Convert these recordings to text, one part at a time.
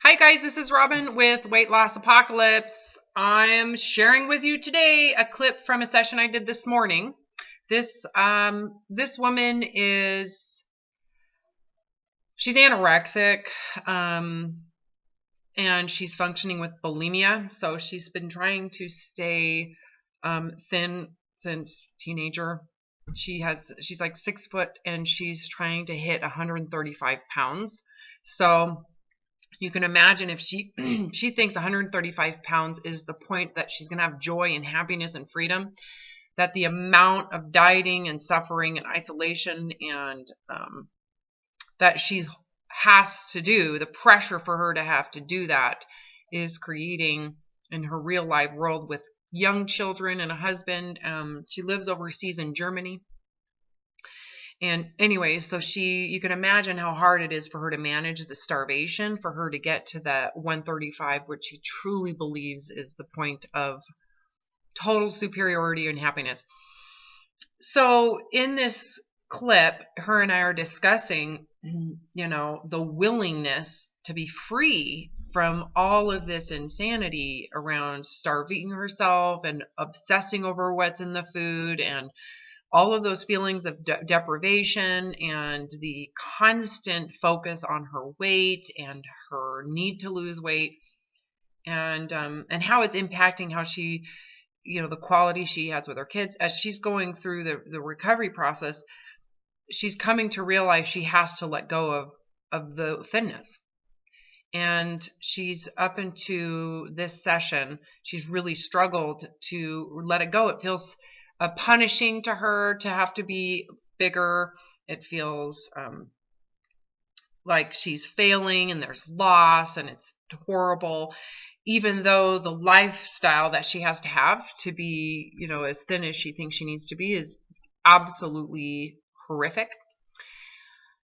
Hi guys, this is Robin with Weight Loss Apocalypse. I'm sharing with you today a clip from a session I did this morning. This woman she's anorexic, and she's functioning with bulimia. So she's been trying to stay thin since teenager. She's like 6 foot and she's trying to hit 135 pounds. So you can imagine if she she thinks 135 pounds is the point that she's going to have joy and happiness and freedom, that the amount of dieting and suffering and isolation and that she has to do, the pressure for her to have to do that is creating in her real life world with young children and a husband. She lives overseas in Germany. And anyway, so you can imagine how hard it is for her to manage the starvation, for her to get to that 135, which she truly believes is the point of total superiority and happiness. So in this clip, her and I are discussing, the willingness to be free from all of this insanity around starving herself and obsessing over what's in the food and all of those feelings of deprivation and the constant focus on her weight and her need to lose weight, and how it's impacting how she, the quality she has with her kids. As she's going through the recovery process, she's coming to realize she has to let go of the thinness. And she's up into this session, she's really struggled to let it go. It feels punishing to her to have to be bigger. It feels like she's failing and there's loss and it's horrible, even though the lifestyle that she has to have to be, as thin as she thinks she needs to be is absolutely horrific.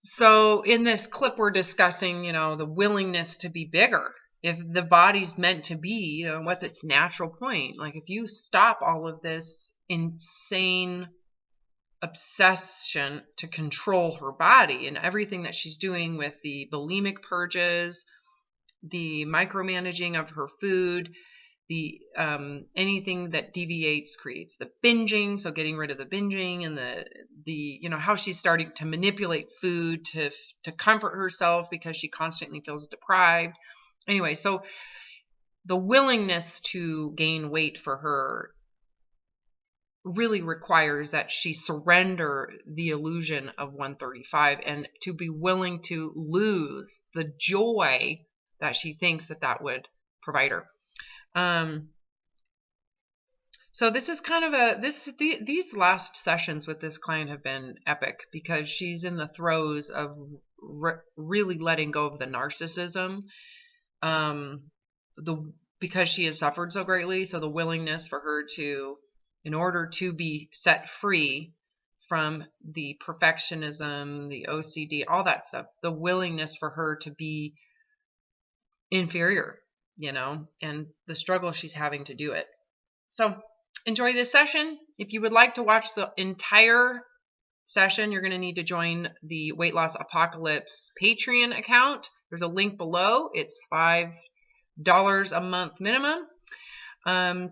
So in this clip, we're discussing, the willingness to be bigger. If the body's meant to be, what's its natural point? Like if you stop all of this insane obsession to control her body and everything that she's doing with the bulimic purges, the micromanaging of her food, the anything that deviates creates the binging. So getting rid of the binging and the how she's starting to manipulate food to comfort herself because she constantly feels deprived. Anyway, so the willingness to gain weight for her really requires that she surrender the illusion of 135 and to be willing to lose the joy that she thinks that would provide her. So this is kind of these last sessions with this client have been epic because she's in the throes of really letting go of the narcissism, because she has suffered so greatly. So the willingness for her to, in order to be set free from the perfectionism, the OCD, all that stuff, the willingness for her to be inferior, and the struggle she's having to do it. So enjoy this session. If you would like to watch the entire session, you're going to need to join the Weight Loss Apocalypse Patreon account. There's a link below. It's $5 a month minimum.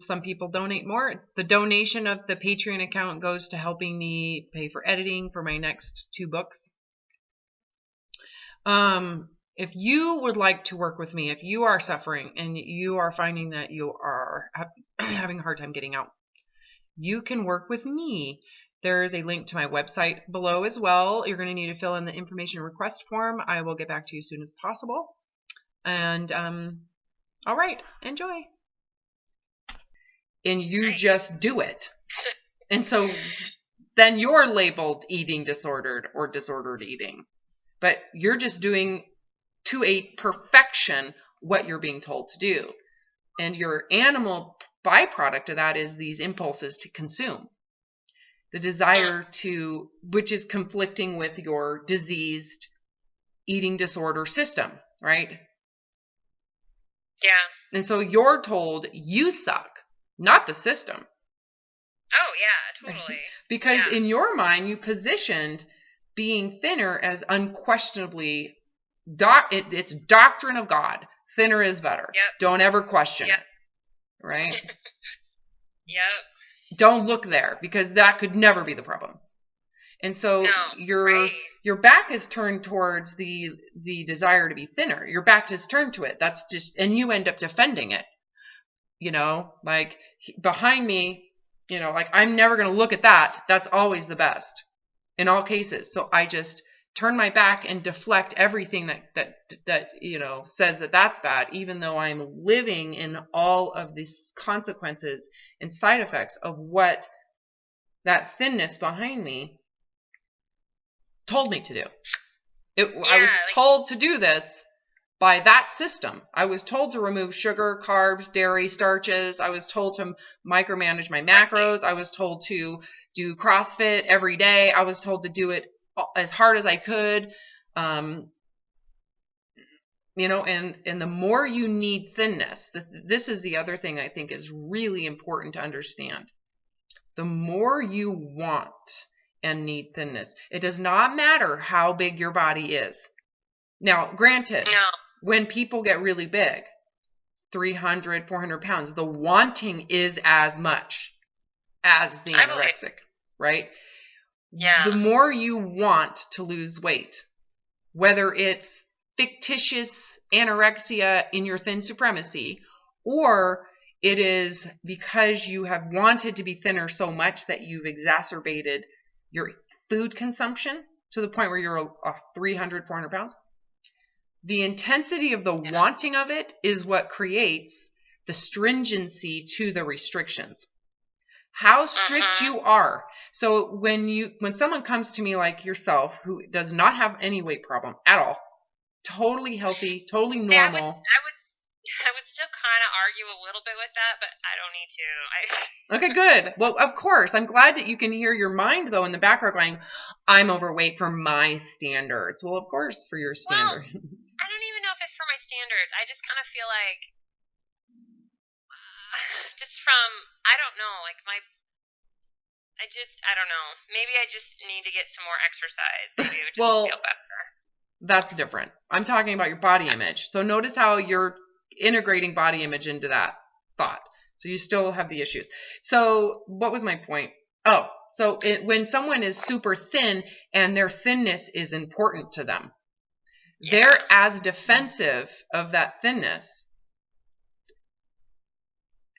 Some people donate more. The donation of the Patreon account goes to helping me pay for editing for my next 2 books. If you would like to work with me, if you are suffering and you are finding that you are having a hard time getting out, you can work with me. There is a link to my website below as well. You're going to need to fill in the information request form. I will get back to you as soon as possible. And all right, enjoy. And you just do it. And so then you're labeled eating disordered or disordered eating. But you're just doing to a perfection what you're being told to do. And your animal byproduct of that is these impulses to consume. The desire to, which is conflicting with your diseased eating disorder system, right? Yeah. And so you're told you suck, not the system. Oh, yeah, totally. Because in your mind, you positioned being thinner as unquestionably, it's doctrine of God. Thinner is better. Yep. Don't ever question Yep. it. Right? Yep. Don't look there, because that could never be the problem. And so your back is turned towards the desire to be thinner. Your back is turned to it. That's just, and you end up defending it. You know, like behind me, you know, like I'm never going to look at that. That's always the best in all cases. So I just turn my back and deflect everything that you know says that that's bad, even though I'm living in all of these consequences and side effects of what that thinness behind me told me to do. I was told to do this by that system. I was told to remove sugar, carbs, dairy, starches. I was told to micromanage my macros. I was told to do CrossFit every day. I was told to do it as hard as I could. You know, and the more you need thinness, this is the other thing I think is really important to understand. The more you want and need thinness, it does not matter how big your body is. Now, granted, when people get really big, 300, 400 pounds, the wanting is as much as the anorexic, right? Yeah. The more you want to lose weight, whether it's fictitious anorexia in your thin supremacy, or it is because you have wanted to be thinner so much that you've exacerbated your food consumption to the point where you're 300, 400 pounds. The intensity of the wanting of it is what creates the stringency to the restrictions. How strict you are. So when someone comes to me like yourself, who does not have any weight problem at all, totally healthy, totally normal. I would still kind of argue a little bit with that, but I don't need to. Okay, good. Well, of course. I'm glad that you can hear your mind, though, in the background going, I'm overweight for my standards. Well, of course, for your standards. Well, I don't even know if it's for my standards. I just kind of feel like, just from, I don't know, like I don't know. Maybe I just need to get some more exercise. Maybe it would just feel better. That's different. I'm talking about your body image. So notice how you're integrating body image into that thought. So you still have the issues. So what was my point? Oh, so when someone is super thin and their thinness is important to them, they're as defensive of that thinness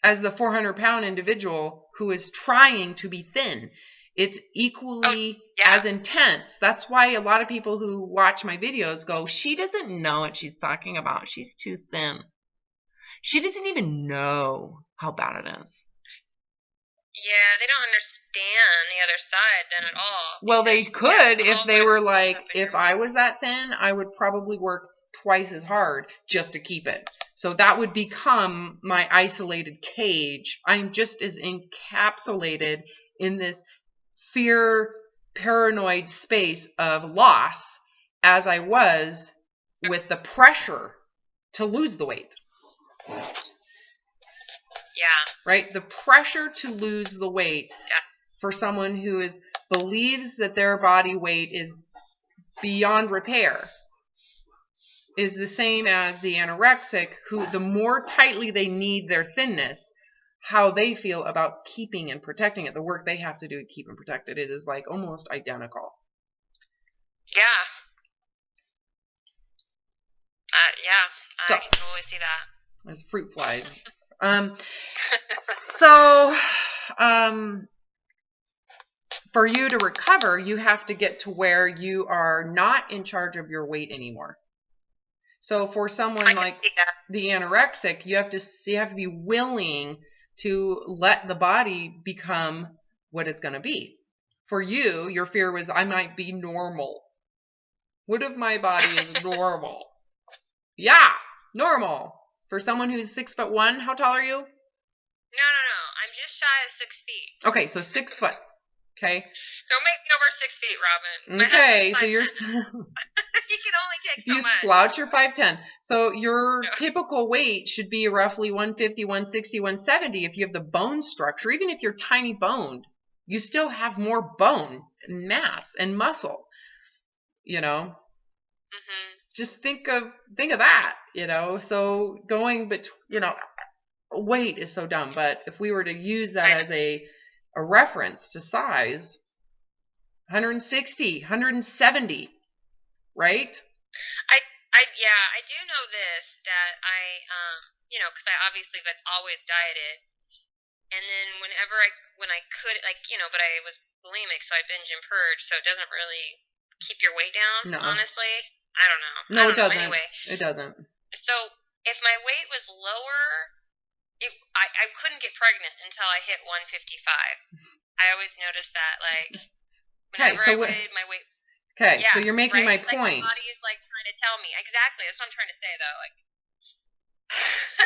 as the 400-pound individual who is trying to be thin. It's equally as intense. That's why a lot of people who watch my videos go, she doesn't know what she's talking about. She's too thin. She doesn't even know how bad it is. Yeah, they don't understand the other side then at all. Well, they could if they were like, if I was that thin, I would probably work twice as hard just to keep it. So that would become my isolated cage. I'm just as encapsulated in this fear, paranoid space of loss as I was with the pressure to lose the weight. Yeah. Right? The pressure to lose the weight for someone who believes that their body weight is beyond repair is the same as the anorexic, who the more tightly they need their thinness, how they feel about keeping and protecting it, the work they have to do to keep and protect it, it is like almost identical. Yeah. I can totally see that. As fruit flies. So, for you to recover, you have to get to where you are not in charge of your weight anymore. So for someone like the anorexic, you have to be willing to let the body become what it's going to be. For you, your fear was, I might be normal. What if my body is normal? Yeah, normal. For someone who's 6'1", how tall are you? No. I'm just shy of 6 feet. Okay, so 6 foot. Okay. Don't make me over 6 feet, Robin. Okay, so you're. You can only take so much. You slouch your 5'10". So your typical weight should be roughly 150, 160, 170 if you have the bone structure. Even if you're tiny boned, you still have more bone and mass and muscle. You know? just think of that, So going weight is so dumb, but if we were to use that as a reference to size, 160, 170, right? I do know this, that because I obviously have always dieted, and then when I could, but I was bulimic, so I binge and purge, so it doesn't really keep your weight down, No. honestly. I don't know. No, it doesn't. Anyway, it doesn't. so if my weight was lower, I couldn't get pregnant until I hit 155. I always noticed that, whenever I weighed my weight. Okay, so you're making my point. My body is trying to tell me. Exactly, that's what I'm trying to say, though.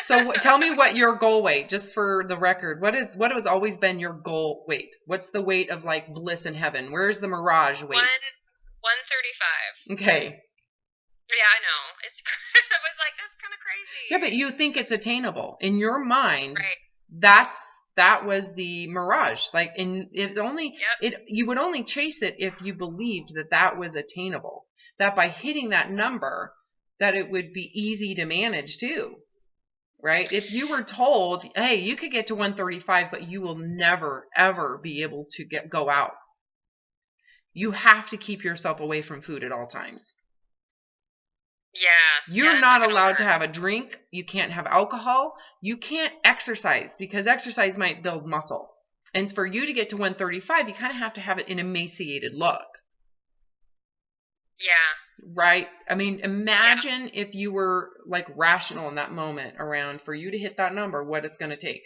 So tell me what your goal weight, just for the record. What has always been your goal weight? What's the weight of bliss in heaven? Where's the mirage weight? 135. Okay. Yeah, I know. It's I was like, that's kind of crazy. Yeah, but you think it's attainable in your mind. Right. That was the mirage. Yep. You would only chase it if you believed that was attainable. That by hitting that number, that it would be easy to manage too. Right? If you were told, hey, you could get to 135, but you will never, ever be able to go out. You have to keep yourself away from food at all times. Yeah. You're not allowed to have a drink. You can't have alcohol. You can't exercise, because exercise might build muscle. And for you to get to 135, you kind of have to have an emaciated look. Yeah. Right? I mean, imagine if you were rational in that moment around for you to hit that number, what it's going to take.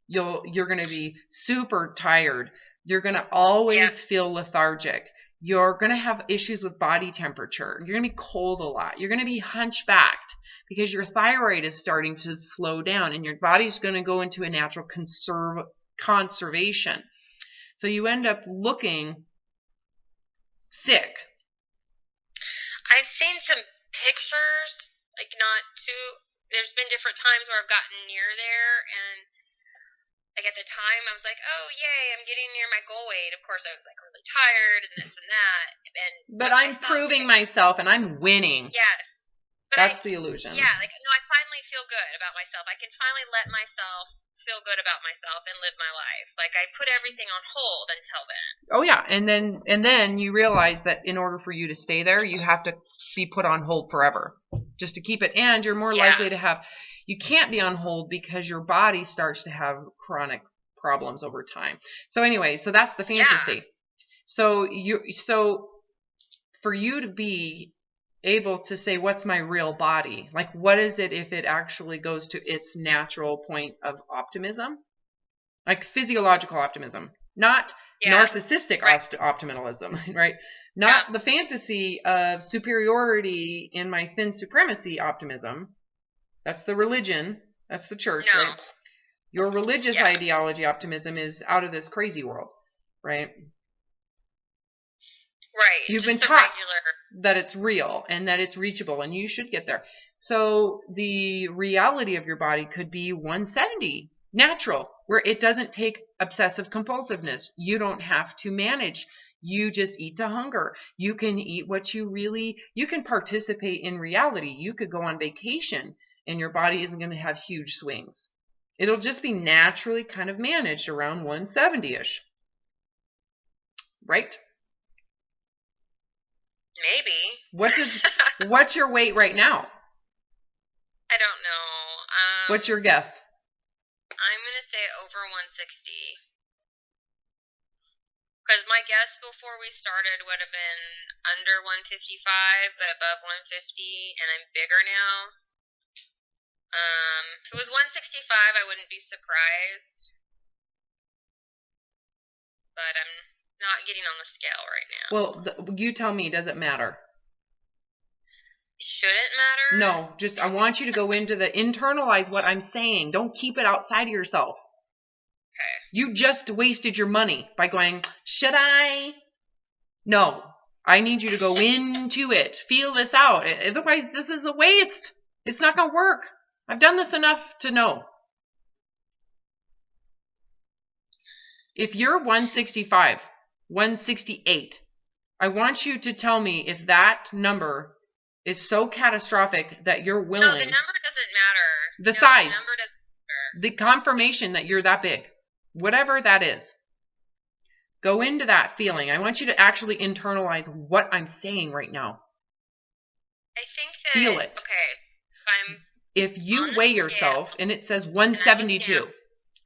You're going to be super tired. You're going to always feel lethargic. You're going to have issues with body temperature. You're going to be cold a lot. You're going to be hunchbacked because your thyroid is starting to slow down and your body's going to go into a natural conservation. So you end up looking sick. I've seen some pictures, there's been different times where I've gotten near there, and at the time I was like, oh yay, I'm getting near my goal weight. Of course I was really tired and this and that, but I'm proving myself and I'm winning. Yes. That's the illusion. Yeah, I finally feel good about myself. I can finally let myself feel good about myself and live my life. I put everything on hold until then. Oh yeah, and then you realize that in order for you to stay there, you have to be put on hold forever just to keep it. And you're more likely to have. You can't be on hold because your body starts to have chronic problems over time. So anyway, so that's the fantasy. Yeah. So for you to be able to say, what's my real body? What is it if it actually goes to its natural point of optimism? Physiological optimism, not narcissistic optimism, right? Not the fantasy of superiority in my thin supremacy optimism. That's the religion. That's the church, right? Your religious ideology optimism is out of this crazy world, right? Right. You've been taught that it's real and that it's reachable and you should get there. So the reality of your body could be 170, natural, where it doesn't take obsessive compulsiveness. You don't have to manage. You just eat to hunger. You can eat what you can participate in reality. You could go on vacation and your body isn't going to have huge swings. It'll just be naturally kind of managed around 170-ish. Right? Maybe. What's your weight right now? I don't know. What's your guess? I'm going to say over 160. Because my guess before we started would have been under 155, but above 150, and I'm bigger now. If it was 165, I wouldn't be surprised. But I'm not getting on the scale right now. Well, you tell me, does it matter? Should it matter? No, just I want you to go into internalize what I'm saying. Don't keep it outside of yourself. Okay. You just wasted your money by going, should I? No, I need you to go into it. Feel this out. Otherwise, this is a waste. It's not going to work. I've done this enough to know. If you're 165, 168, I want you to tell me if that number is so catastrophic that you're No, willing. the number doesn't matter. The No, size. The number doesn't matter. The confirmation that you're that big. Whatever that is. Go into that feeling. I want you to actually internalize what I'm saying right now. I think that... Feel it. Okay. If you on the weigh scale, yourself and it says and I look 172, down,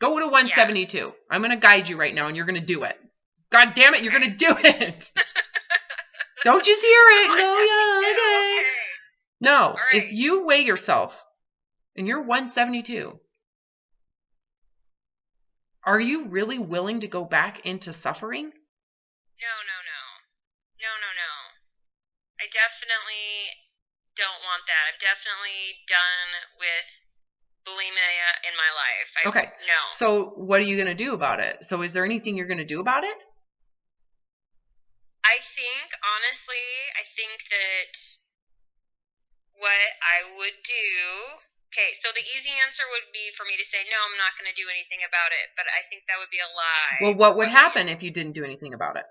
go to 172. I'm going to guide you right now and you're going to do it. God damn it, you're going to do it. Don't just hear it. Come on, No, Jesse, yeah, okay. okay. No, All right. if you weigh yourself and you're 172, are you really willing to go back into suffering? No. I definitely don't want that. I'm definitely done with bulimia in my life. Okay. No. So what are you going to do about it? So is there anything you're going to do about it? Honestly, I think that what I would do... Okay, so the easy answer would be for me to say, no, I'm not going to do anything about it. But I think that would be a lie. Well, what would happen if you didn't do anything about it?